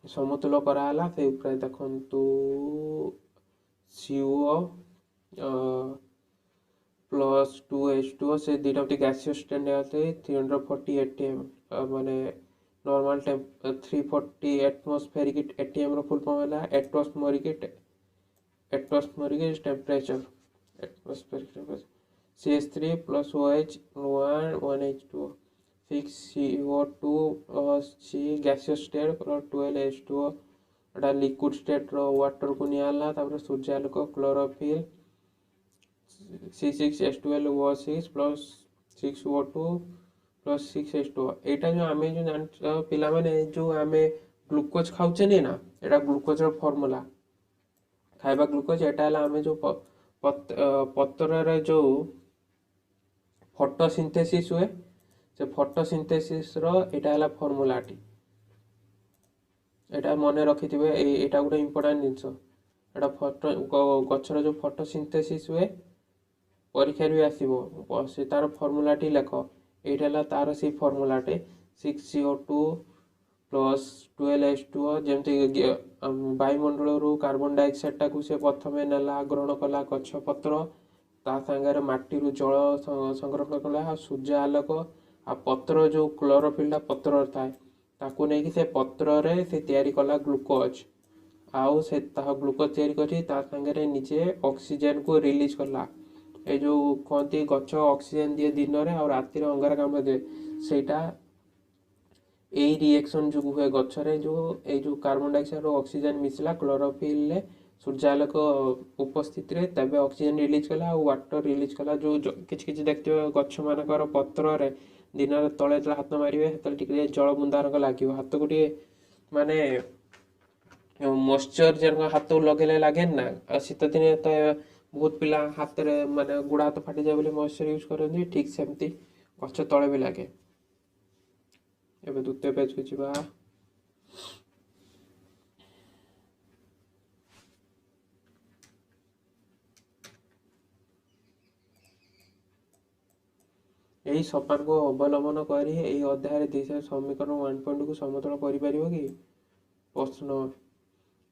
S1: समतुल कराला से ऊपर देखंतु CO प्लस 2H2O से दीटा गैसियस स्टेट आते 340 ATM माने नॉर्मल 340 एटमॉस्फेरिक ATM रो फुल फॉर्म है atmospheric temperature atmospheric CH3 plus OH 1H2O 6CO2 plus C gaseous state plus 12H2O एटा लिक्विड स्टेट रो वाटर को नियाला तापर सूर्यालोक chlorophyll C6H12O6 plus 6O2 plus 6H2O एटा जो आमे जो जान पिला माने जो आमे ग्लूकोज खाउचे ने ना एटा ग्लूकोज रो फार्मूला खाइबा ग्लूकोज एटा हला आमे जो पत्र रे जो ଫଟୋସିନ୍ଥେସିସ୍ हुए से फोटोसिंथेसिस रो एटा हला फॉर्मूलाटी एटा मने रखिथिबे एटा गोटे इंपोर्टेंट जिंस एटा फोटो गछर जो फोटोसिंथेसिस हुए परीक्षा भी आसीबो से तार फॉर्मूलाटी लेख एटा हला तार से फॉर्मूलाटे 6CO2 प्लस 12H2O जेमती वायुमंडल रू कार्बन डाइऑक्साइड टाकू से प्रथमे नेला ग्रहण कला गछ पत्र ता संगे माटी रू जल संग्रहण कला सूर्य आलोक आ पत्र जो क्लोरोफिल पत्र थाए ताकू नहीं कि से पत्र रे से तैयारी कला ग्लूकोज आउ से ता ग्लूकोज तैयारी करी ता संगे निजे ऑक्सीजन को रिलीज कला ए जो कहती गछ ऑक्सीजन दिए दिन रे और राति रे अंगारकाम्ल दे सेटा এই রিएक्शन जो हुए गछरे जो ए जो कार्बन डाइऑक्साइड और ऑक्सीजन मिसला क्लोरोफिल ले सूर्यालोक उपस्थित रे तबे ऑक्सीजन रिलीज कला और वाटर रिलीज कला जो किछ किछ देखते गछ मानकर पत्र रे दिन तले तले हाथ मारिबे तले टिके जल बुंदारक लागियो हाथ को माने मॉइस्चर जन हाथ लगेले लागे ना शीत दिन तो बहुत पिला हाथ रे माने गुड़ा हाथ फाटी जाए बोले मॉइस्चर यूज करନ୍ତି ठीक सेमती गछ तले भी लागे एबे द्वितीय पेज को जीवा यही सोपान को अवलंबन करी एही अध्याय दिशा समीकरण 1.2 को समतल करि परिबो कि प्रश्न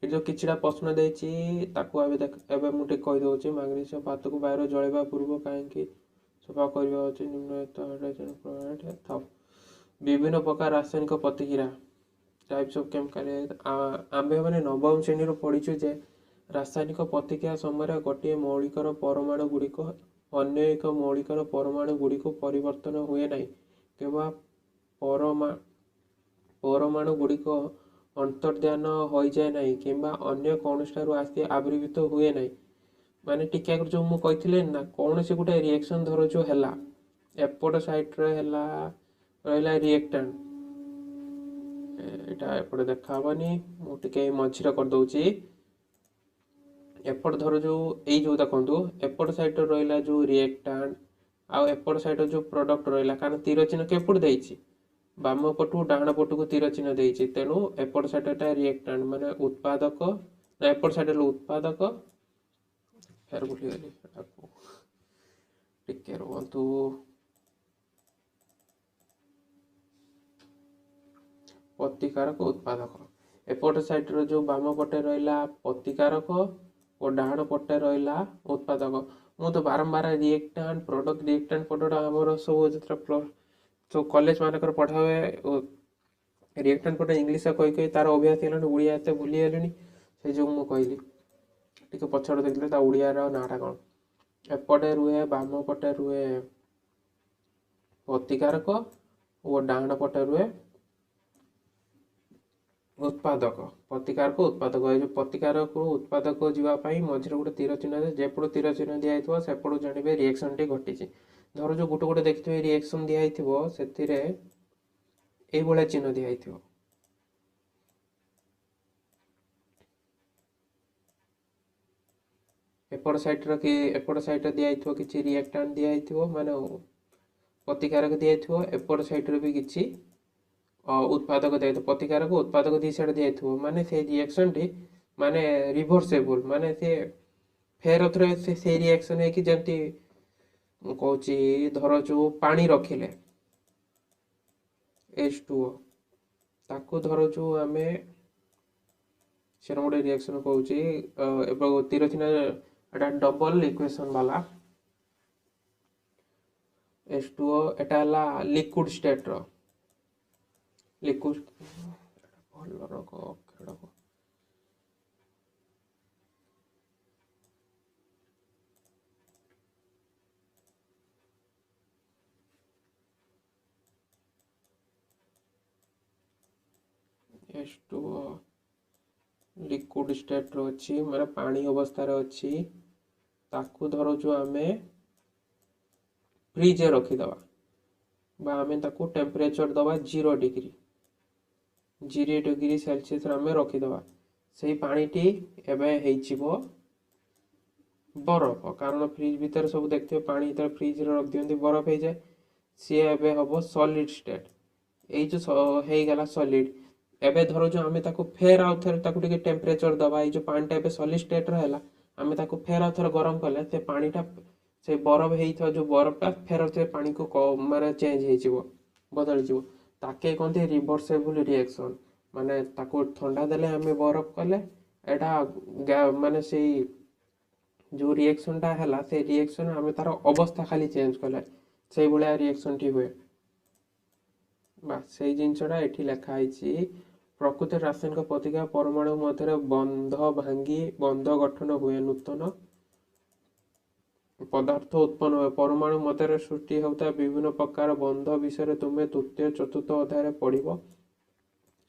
S1: ये जो किछड़ा प्रश्न देछि ताको एबे देख एबे मुटे कहि दोछि मैग्नीशियम पात को बाहर जळेबा पूर्व काहे कि सफा करबा अछि निम्नलिखित हाइड्रोजन क्लोराइड था विभिन्न प्रकार रासायनिक प्रतिक्रिया टाइप्स ऑफ केमिकल आम्भे माने नवम श्रेणी रो पढिछु जे रासायनिक प्रतिक्रिया समय गोटे मौलिकर परमाणु गुड़िक अन्य एक मौलिकर परमाणु गुड़िक परिवर्तन हुए नहीं केवल परमाणु गुड़िक अंतर्धान हो जाए नहीं किंबा अन्य कौन आसी आविर्भूत हुए नहीं माने टिका जो मु कहिथिले ना कौन से गोटे रिएक्शन धरो जो हैला एपट साइड रे हैला रहिला रिएक्टेंट एटा एपट देखाबनी मु टिके मझिरा कर दउची एपट धरो जो ए जो देखंतु एपट साइड रे रहिला जो रिएक्टेंट आ एपट साइड जो प्रोडक्ट रहिला कारण तीर चिन्ह केपट देइची बाम पटु डाहण पटु को तीर चिन्ह देइची तेनु एपट साइड टा रिएक्टेंट माने उत्पादक ना एपट साइड रे उत्पादक फेर बुली गली एटाको टिके रहंतु प्रतिकारक उत्पादक एपट साइड रो जो बाम पटे रहिला प्रतिकारक और डाहण पटे रहिला उत्पादक मु तो बारंबार रिएक्टेंट प्रोडक्ट हमर सब जत्रा प्लस तो कॉलेज मानकर पढ़ा हुए रिएक्टेंट पटे इंग्लिश कहि कहि तार अभ्यास हेलानी उड़िया एते भूली गेलनी से जो मु कहली टिके पछड़ देखले ता उड़िया रो नाटा कोन एपटे रुए बाम पटे रुए प्रतिकारक और डाहण पटे रुए उत्पादक प्रतिकारक उत्पादक जो प्रतिकारक उत्पादक जीवा पाई मझिरे गोटे तीर चिन्ह जेपड़ तीर चिन्ह दिया सेपड़ जानवे रिएक्शन टी घटी धर जो गोटे गोटे देखिए रिएक्शन दिया से भाया चिन्ह दिया एपट साइड दिया किसी रिएक्टेंट दिया माने प्रतिकारक दिया एपट साइड भी किसी उत्पादक दिया प्रतिकारक उत्पादक दी साइड दिया माने से रिएक्शन टी माने रिभर्सेबल माने से फेर थरे से रिएक्शन है कि जंती कहूँ धर जो पानी रखिले H2O ताको धर जो आमे से गोटे रिएक्शन कहूँ तीर चिन्ह डबल इक्वेशन वाला H2O एटा लिक्विड स्टेट रो लिक्विड भल रख H2O लिक्विड स्टेट रो अछि माने पानी अवस्था रे अछि ताकू धरो जो आमे फ्रिज रखी दवा बा आमे ताकू टेम्परेचर दवा 0 डिग्री सेल्सियस आमे रखी दवा सेही पानी टी एबे हेइचिबो बरफ, कारण फ्रिज भितर सब देखिए पानी जेतବେଳେ फ्रिज रख दियंती बरफ हो जाए, सी एबे हम सॉलिड स्टेट। এই যে ହେଇଗଲା ସଲିଡ୍। ଏବେ ଧରୁଛୁ ଆମେ ତାକୁ ଫେର ଆଉ ଥରେ ତାକୁ ଟିକେ ଟେମ୍ପରେଚର ଦବା, ଏଇ ଯୋଉ ପାଣିଟା ଏବେ ସଲିଡ୍ ଷ୍ଟେଟ୍ର ହେଲା, ଆମେ ତାକୁ ଫେର ଆଉ ଥରେ ଗରମ କଲେ ସେ ପାଣିଟା, ସେ ବରଫ ହେଇଥିବା ଯୋଉ ବରଫଟା ଫେର ସେ ପାଣିକୁ ମାନେ ଚେଞ୍ଜ ହେଇଯିବ, ବଦଳିଯିବ। ତାକେ କହନ୍ତି ରିଭର୍ସେବୁଲ ରିଏକ୍ସନ। ମାନେ ତାକୁ ଥଣ୍ଡା ଦେଲେ ଆମେ ବରଫ କଲେ, ଏଇଟା ମାନେ ସେଇ ଯୋଉ ରିଏକ୍ସନଟା ହେଲା, ସେଇ ରିଏକ୍ସନ ଆମେ ତାର ଅବସ୍ଥା ଖାଲି ଚେଞ୍ଜ କଲେ ସେଇଭଳିଆ ରିଏକ୍ସନଟି ହୁଏ। ବାସ୍ ସେଇ ଜିନିଷଟା ଏଠି ଲେଖା ହେଇଛି। ପ୍ରକୃତ ରାସାୟନିକ ପ୍ରତିକ୍ରିୟା ପରମାଣୁ ମଧ୍ୟରେ ବନ୍ଧ ଭାଙ୍ଗି ବନ୍ଧ ଗଠନ ହୁଏ, ନୂତନ ପଦାର୍ଥ ଉତ୍ପନ୍ନ ହୁଏ। ପରମାଣୁ ମଧ୍ୟରେ ସୃଷ୍ଟି ହେଉଥିବା ବିଭିନ୍ନ ପ୍ରକାର ବନ୍ଧ ବିଷୟରେ ତୁମେ ତୃତୀୟ ଚତୁର୍ଥ ଅଧ୍ୟାୟରେ ପଢିବ।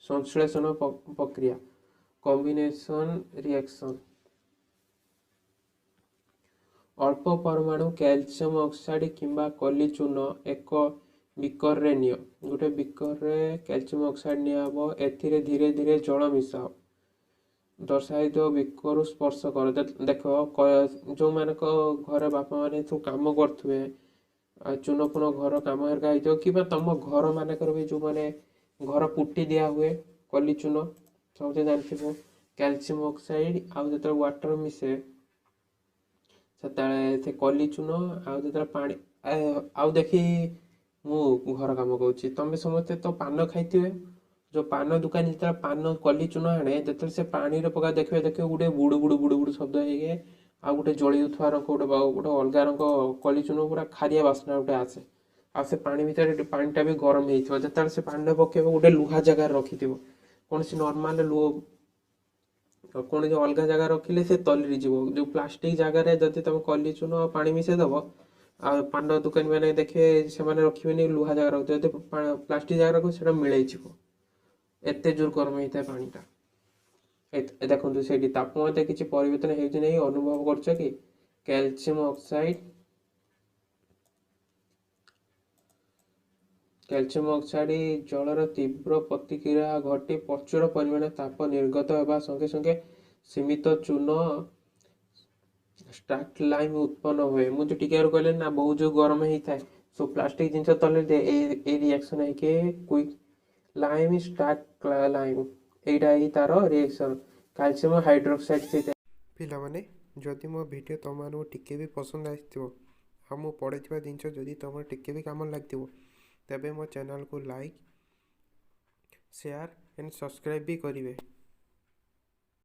S1: ସଂଶ୍ଳେଷଣ ପ୍ରକ୍ରିୟା, କମ୍ବିନେସନ ରିଏକ୍ସନ। ଅଳ୍ପ ପରମାଣୁ କ୍ୟାଲସିୟମ ଅକ୍ସାଇଡ୍ କିମ୍ବା କଲି ଚୂନ ଏକ ବିକରରେ ନିଅ। ଗୋଟେ ବିକରରେ କ୍ୟାଲସିୟମ ଅକ୍ସାଇଡ୍ ନିଆହବ, ଏଥିରେ ଧୀରେ ଧୀରେ ଜଳ ମିଶାଅ। ଦର୍ଶାଇଥିବା ବିକରୁ ସ୍ପର୍ଶ କର। ଦେଖ ଯୋଉମାନଙ୍କ ଘରେ ବାପା ମାନେ ସବୁ କାମ କରୁଥିବେ, ଚୂନ ଫୁନ ଘର କାମ ହେରିକା ହେଇଥିବ, କିମ୍ବା ତମ ଘର ମାନଙ୍କର ବି ଯୋଉମାନେ ଘର ପୁଟି ଦିଆ ହୁଏ, କଲି ଚୂନ ସମସ୍ତେ ଜାଣିଥିବ। କ୍ୟାଲସିୟମ ଅକ୍ସାଇଡ୍ ଆଉ ଯେତେବେଳେ ୱାଟର ମିଶେ, ସେତେବେଳେ ସେ କଲି ଚୂନ ଆଉ ଯେତେବେଳେ ପାଣି, ଆଉ ଦେଖି ମୁଁ ଘର କାମ କରୁଛି, ତମେ ସମସ୍ତେ ତ ପାନ ଖାଇଥିବେ। ଯୋଉ ପାନ ଦୋକାନୀ ଯେତେବେଳେ ପାନ କଲି ଚୂନ ଆଣେ, ଯେତେବେଳେ ସେ ପାଣିରେ ପକା ଦେଖିବେ ଗୋଟେ ବୁଡୁ ବୁଡୁ ବୁଡୁ ବୁଡୁ ଶବ୍ଦ ହେଇକି, ଆଉ ଗୋଟେ ଜଳିଉଥିବା ରଙ୍ଗ ଗୋଟେ ଅଲଗା ରଙ୍ଗ କଲି ଚୂନ, ପୁରା ଖାରିଆ ବାସ୍ନା ଗୋଟେ ଆସେ। ଆଉ ସେ ପାଣି ଭିତରେ ପାଣିଟା ବି ଗରମ ହେଇଥିବ। ଯେତେବେଳେ ସେ ପାଣିରେ ପକେଇବ, ଗୋଟେ ଲୁହା ଜାଗାରେ ରଖିଥିବ, କୌଣସି ନର୍ମାଲ କୌଣସି ଅଲଗା ଜାଗା ରଖିଲେ ସେ ତଲିରି ଯିବ। ଯୋଉ ପ୍ଲାଷ୍ଟିକ ଜାଗାରେ ଯଦି ତମେ କଲି ଚୂନ ଆଉ ପାଣି ମିଶେଇ ଦବ, ଆଉ ପାନ ଦୋକାନୀ ମାନେ ଦେଖିବେ ସେମାନେ ରଖିବେନି, ଲୁହା ଜାଗା ରଖିଥିବେ। ଯଦି ପ୍ଲାଷ୍ଟିକ ଜାଗା ରଖିବେ ସେଟା ମିଳେଇଯିବ, ଏତେ ଜୋର ଗରମ ହେଇଥାଏ ପାଣିଟା। ଦେଖନ୍ତୁ ସେଇଠି ତାପମାତ୍ରା କିଛି ପରିବର୍ତ୍ତନ ହେଉଛି ନାହିଁ, ଅନୁଭବ କରୁଛ କି? କ୍ୟାଲସିୟମ ଅକ୍ସାଇଡ୍, କ୍ୟାଲସିୟମ ଅକ୍ସାଇଡ୍ ଜଳର ତୀବ୍ର ପ୍ରତିକ୍ରିୟା ଘଟି ପ୍ରଚୁର ପରିମାଣରେ ତାପ ନିର୍ଗତ ହେବା ସଙ୍ଗେ ସଙ୍ଗେ ସୀମିତ ଚୂନ ଷ୍ଟାକ୍ଲାଇନ୍ ଉତ୍ପନ୍ନ ହୁଏ। ମୁଁ ଯୋଉ ଟିକେ କହିଲି ନା, ବହୁତ ଯୋଉ ଗରମ ହେଇଥାଏ, ସବୁ ପ୍ଲାଷ୍ଟିକ ଜିନିଷ ତଳେ ଏଇ ରିଆକ୍ସନ ହେଇକି କ୍ୱିକ୍ ଲାଇମ୍ ଷ୍ଟାକ୍ଲାଇନ୍, ଏଇଟା ହିଁ ତାର ରିଏକ୍ସନ। କ୍ୟାଲସିୟମ ହାଇଡ୍ରୋକ୍ସାଇଡ୍ ସେଇଟା। ପିଲାମାନେ, ଯଦି ମୋ ଭିଡ଼ିଓ ତମମାନଙ୍କୁ ଟିକେ ବି ପସନ୍ଦ ଆସିଥିବ, ଆଉ ମୁଁ ପଢ଼ିଥିବା ଜିନିଷ ଯଦି ତମର ଟିକେ ବି କାମ ଲାଗିଥିବ, ତେବେ ମୋ ଚ୍ୟାନେଲକୁ ଲାଇକ୍, ସେୟାର ଏଣ୍ଡ ସବସ୍କ୍ରାଇବ୍ ବି କରିବେ।